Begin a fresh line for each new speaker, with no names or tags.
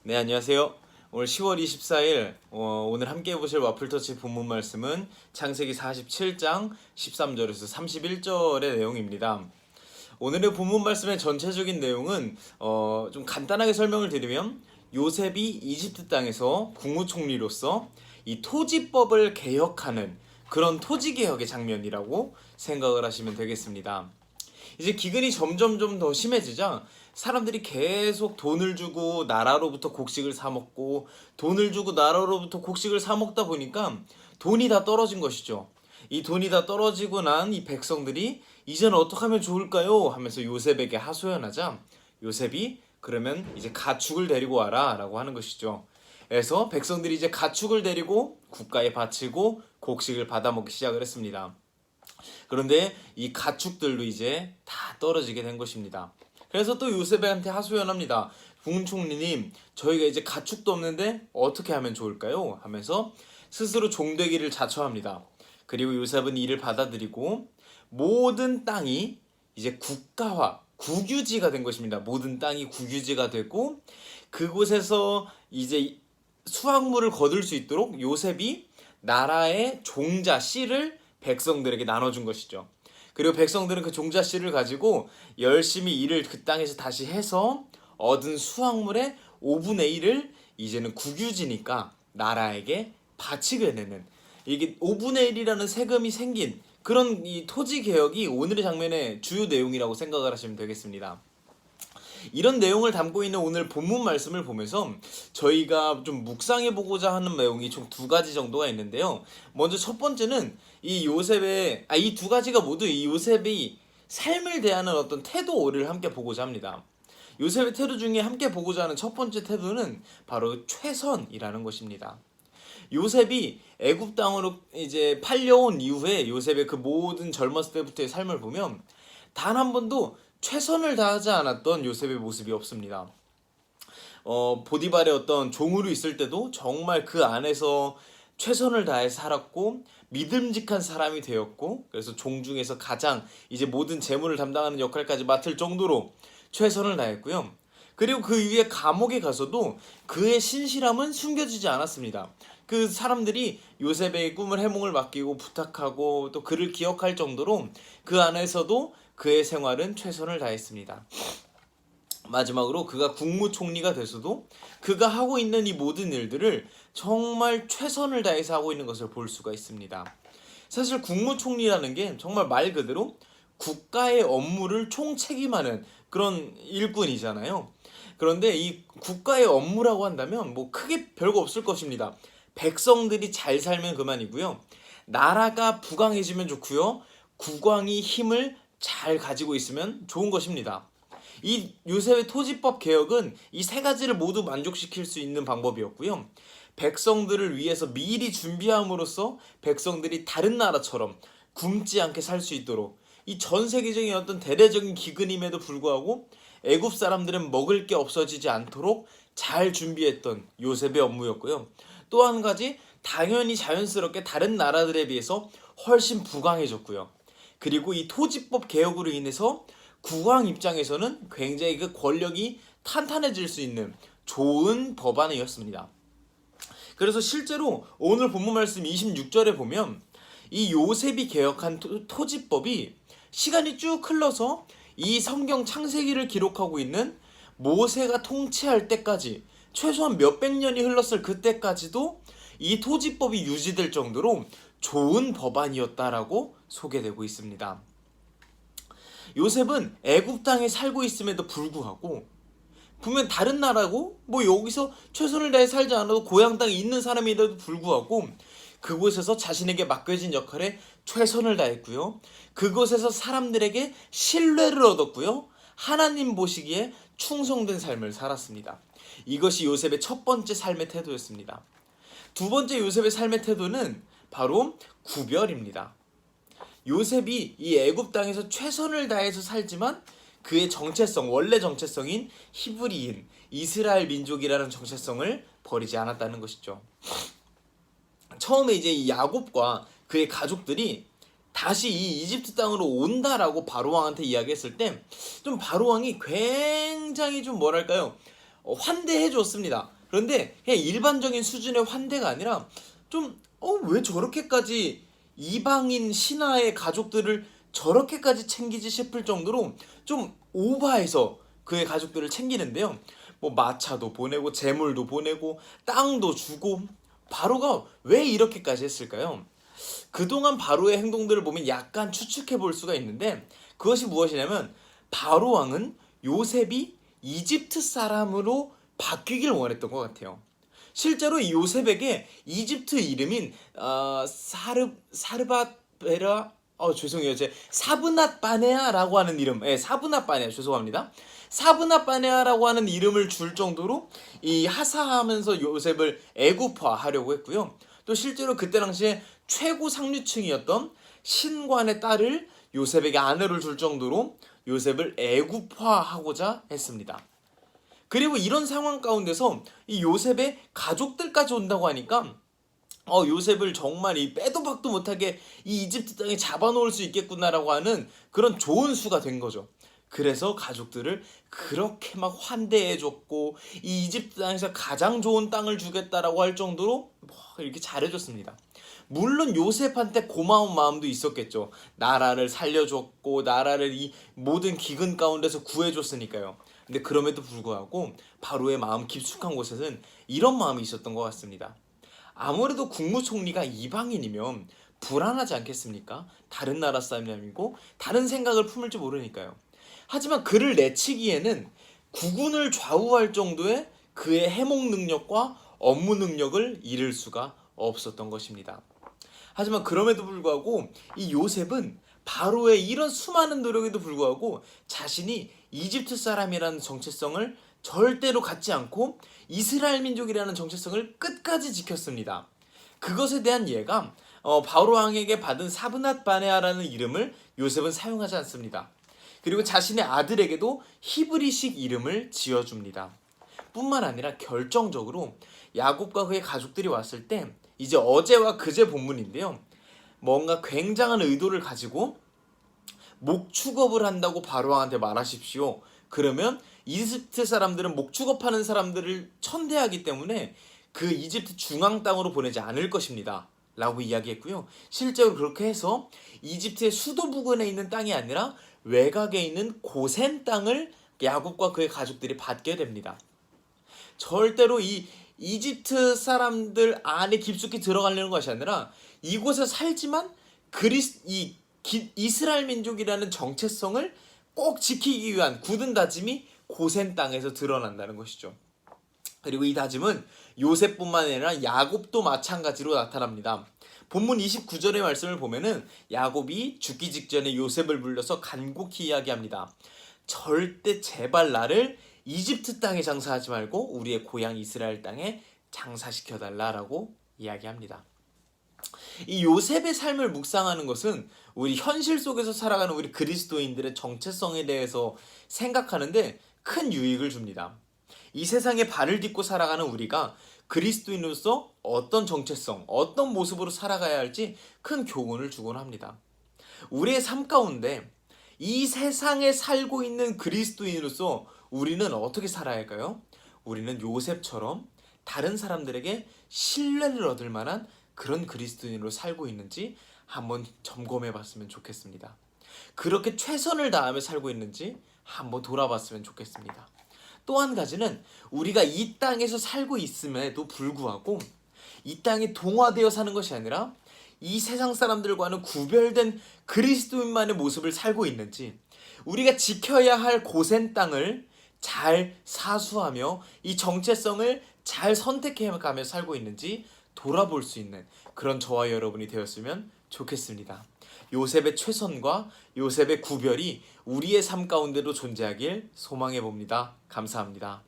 네, 안녕하세요. 오늘 10월 24일 오늘 함께 해보실 와플터치 본문 말씀은 창세기 47장 13절에서 31절의 내용입니다. 오늘의 본문 말씀의 전체적인 내용은 좀 간단하게 설명을 드리면 요셉이 이집트 땅에서 국무총리로서 이 토지법을 개혁하는 그런 토지개혁의 장면이라고 생각을 하시면 되겠습니다. 이제 기근이 점점 더 심해지자 사람들이 계속 돈을 주고 나라로부터 곡식을 사 먹고 돈을 주고 나라로부터 곡식을 사 먹다 보니까 돈이 다 떨어진 것이죠. 이 돈이 다 떨어지고 난 이 백성들이 이제는 어떻게 하면 좋을까요? 하면서 요셉에게 하소연하자 요셉이 그러면 이제 가축을 데리고 와라 라고 하는 것이죠. 그래서 백성들이 이제 가축을 데리고 국가에 바치고 곡식을 받아먹기 시작을 했습니다. 그런데 이 가축들도 이제 다 떨어지게 된 것입니다. 그래서 또 요셉한테 하소연합니다. 국무총리님, 저희가 이제 가축도 없는데 어떻게 하면 좋을까요? 하면서 스스로 종되기를 자처합니다. 그리고 요셉은 이를 받아들이고 모든 땅이 이제 국가화, 국유지가 된 것입니다. 모든 땅이 국유지가 되고 그곳에서 이제 수확물을 거둘 수 있도록 요셉이 나라의 종자 씨를 백성들에게 나눠준 것이죠. 그리고 백성들은 그 종자 씨를 가지고 열심히 일을 그 땅에서 다시 해서 얻은 수확물의 5분의 1을 이제는 국유지니까 나라에게 바치게 되는, 이게 5분의 1이라는 세금이 생긴 그런 이 토지 개혁이 오늘의 장면의 주요 내용이라고 생각을 하시면 되겠습니다. 이런 내용을 담고 있는 오늘 본문 말씀을 보면서 저희가 좀 묵상해 보고자 하는 내용이 총 두 가지 정도가 있는데요. 먼저 첫 번째는 이 요셉의 이 두 가지가 모두 이 요셉이 삶을 대하는 어떤 태도를 함께 보고자 합니다. 요셉의 태도 중에 함께 보고자 하는 첫 번째 태도는 바로 최선이라는 것입니다. 요셉이 애굽 땅으로 이제 팔려온 이후에 요셉의 그 모든 젊었을 때부터의 삶을 보면 단 한 번도 최선을 다하지 않았던 요셉의 모습이 없습니다. 보디발의 어떤 종으로 있을 때도 정말 그 안에서 최선을 다해서 살았고 믿음직한 사람이 되었고, 그래서 종 중에서 가장 이제 모든 재물을 담당하는 역할까지 맡을 정도로 최선을 다했고요. 그리고 그 이후에 감옥에 가서도 그의 신실함은 숨겨지지 않았습니다. 그 사람들이 요셉의 꿈을 해몽을 맡기고 부탁하고 또 그를 기억할 정도로 그 안에서도 그의 생활은 최선을 다했습니다. 마지막으로 그가 국무총리가 돼서도 그가 하고 있는 이 모든 일들을 정말 최선을 다해서 하고 있는 것을 볼 수가 있습니다. 사실 국무총리라는 게 정말 말 그대로 국가의 업무를 총책임하는 그런 일꾼이잖아요. 그런데 이 국가의 업무라고 한다면 뭐 크게 별거 없을 것입니다. 백성들이 잘 살면 그만이고요. 나라가 부강해지면 좋고요. 국왕이 힘을 잘 가지고 있으면 좋은 것입니다. 이 요셉의 토지법 개혁은 이 세 가지를 모두 만족시킬 수 있는 방법이었고요. 백성들을 위해서 미리 준비함으로써 백성들이 다른 나라처럼 굶지 않게 살 수 있도록, 이 전 세계적인 어떤 대대적인 기근임에도 불구하고 애굽 사람들은 먹을 게 없어지지 않도록 잘 준비했던 요셉의 업무였고요. 또 한 가지, 당연히 자연스럽게 다른 나라들에 비해서 훨씬 부강해졌고요. 그리고 이 토지법 개혁으로 인해서 국왕 입장에서는 굉장히 그 권력이 탄탄해질 수 있는 좋은 법안이었습니다. 그래서 실제로 오늘 본문 말씀 26절에 보면 이 요셉이 개혁한 토지법이 시간이 쭉 흘러서 이 성경 창세기를 기록하고 있는 모세가 통치할 때까지, 최소한 몇백 년이 흘렀을 그때까지도 이 토지법이 유지될 정도로 좋은 법안이었다라고 소개되고 있습니다. 요셉은 애굽 땅에 살고 있음에도 불구하고 분명 다른 나라고 뭐 여기서 최선을 다해 살지 않아도 고향 땅에 있는 사람임에도 불구하고 그곳에서 자신에게 맡겨진 역할에 최선을 다했고요. 그곳에서 사람들에게 신뢰를 얻었고요. 하나님 보시기에 충성된 삶을 살았습니다. 이것이 요셉의 첫 번째 삶의 태도였습니다. 두 번째 요셉의 삶의 태도는 바로 구별입니다. 요셉이 이 애굽 땅에서 최선을 다해서 살지만 그의 정체성, 원래 정체성인 히브리인, 이스라엘 민족이라는 정체성을 버리지 않았다는 것이죠. 처음에 이제 이 야곱과 그의 가족들이 다시 이 이집트 땅으로 온다라고 바로 왕한테 이야기했을 때 좀 바로 왕이 굉장히 좀 뭐랄까요, 환대해 줬습니다. 그런데 그냥 일반적인 수준의 환대가 아니라 좀 왜 저렇게까지 이방인 신하의 가족들을 저렇게까지 챙기지 싶을 정도로 좀 오바해서 그의 가족들을 챙기는데요. 뭐 마차도 보내고 재물도 보내고 땅도 주고 바로가 왜 이렇게까지 했을까요? 그동안 바로의 행동들을 보면 약간 추측해 볼 수가 있는데 그것이 무엇이냐면 바로 왕은 요셉이 이집트 사람으로 바뀌길 원했던 것 같아요. 실제로 이 요셉에게 이집트 이름인 사르바베라 죄송해요. 제 사브낫 바네아라고 하는 이름, 사브낫 바네아 죄송합니다. 사브낫 바네아라고 하는 이름을 줄 정도로 이 하사하면서 요셉을 애굽화하려고 했고요. 또 실제로 그때 당시에 최고 상류층이었던 신관의 딸을 요셉에게 아내를 줄 정도로 요셉을 애굽화하고자 했습니다. 그리고 이런 상황 가운데서 이 요셉의 가족들까지 온다고 하니까 요셉을 정말 이 빼도 박도 못하게 이 이집트 땅에 잡아놓을 수 있겠구나라고 하는 그런 좋은 수가 된 거죠. 그래서 가족들을 그렇게 막 환대해줬고 이 이집트 땅에서 가장 좋은 땅을 주겠다라고 할 정도로 이렇게 잘해줬습니다. 물론 요셉한테 고마운 마음도 있었겠죠. 나라를 살려줬고 나라를 이 모든 기근 가운데서 구해줬으니까요. 근데 그럼에도 불구하고 바로의 마음 깊숙한 곳에는 이런 마음이 있었던 것 같습니다. 아무래도 국무총리가 이방인이면 불안하지 않겠습니까? 다른 나라 사람이 아니고 다른 생각을 품을지 모르니까요. 하지만 그를 내치기에는 국군을 좌우할 정도의 그의 해몽 능력과 업무 능력을 잃을 수가 없었던 것입니다. 하지만 그럼에도 불구하고 이 요셉은 바로의 이런 수많은 노력에도 불구하고 자신이 이집트 사람이라는 정체성을 절대로 갖지 않고 이스라엘 민족이라는 정체성을 끝까지 지켰습니다. 그것에 대한 예가 바로 왕에게 받은 사브낫 바네아라는 이름을 요셉은 사용하지 않습니다. 그리고 자신의 아들에게도 히브리식 이름을 지어줍니다. 뿐만 아니라 결정적으로 야곱과 그의 가족들이 왔을 때 이제 어제와 그제 본문인데요. 뭔가 굉장한 의도를 가지고 목축업을 한다고 바로왕한테 말하십시오. 그러면 이집트 사람들은 목축업하는 사람들을 천대하기 때문에 그 이집트 중앙 땅으로 보내지 않을 것입니다. 라고 이야기했고요. 실제로 그렇게 해서 이집트의 수도 부근에 있는 땅이 아니라 외곽에 있는 고센 땅을 야곱과 그의 가족들이 받게 됩니다. 절대로 이 이집트 사람들 안에 깊숙이 들어가려는 것이 아니라 이곳에 살지만 이스라엘 민족이라는 정체성을 꼭 지키기 위한 굳은 다짐이 고센 땅에서 드러난다는 것이죠. 그리고 이 다짐은 요셉뿐만 아니라 야곱도 마찬가지로 나타납니다. 본문 29절의 말씀을 보면은 야곱이 죽기 직전에 요셉을 불러서 간곡히 이야기합니다. 절대 제발 나를 이집트 땅에 장사하지 말고 우리의 고향 이스라엘 땅에 장사시켜달라라고 이야기합니다. 이 요셉의 삶을 묵상하는 것은 우리 현실 속에서 살아가는 우리 그리스도인들의 정체성에 대해서 생각하는데 큰 유익을 줍니다. 이 세상에 발을 딛고 살아가는 우리가 그리스도인으로서 어떤 정체성, 어떤 모습으로 살아가야 할지 큰 교훈을 주곤 합니다. 우리의 삶 가운데 이 세상에 살고 있는 그리스도인으로서 우리는 어떻게 살아야 할까요? 우리는 요셉처럼 다른 사람들에게 신뢰를 얻을 만한 그런 그리스도인으로 살고 있는지 한번 점검해 봤으면 좋겠습니다. 그렇게 최선을 다하며 살고 있는지 한번 돌아봤으면 좋겠습니다. 또 한 가지는 우리가 이 땅에서 살고 있음에도 불구하고 이 땅에 동화되어 사는 것이 아니라 이 세상 사람들과는 구별된 그리스도인만의 모습을 살고 있는지 우리가 지켜야 할 고센 땅을 잘 사수하며 이 정체성을 잘 선택해가며 살고 있는지 돌아볼 수 있는 그런 저와 여러분이 되었으면 좋겠습니다. 요셉의 최선과 요셉의 구별이 우리의 삶 가운데도 존재하길 소망해 봅니다. 감사합니다.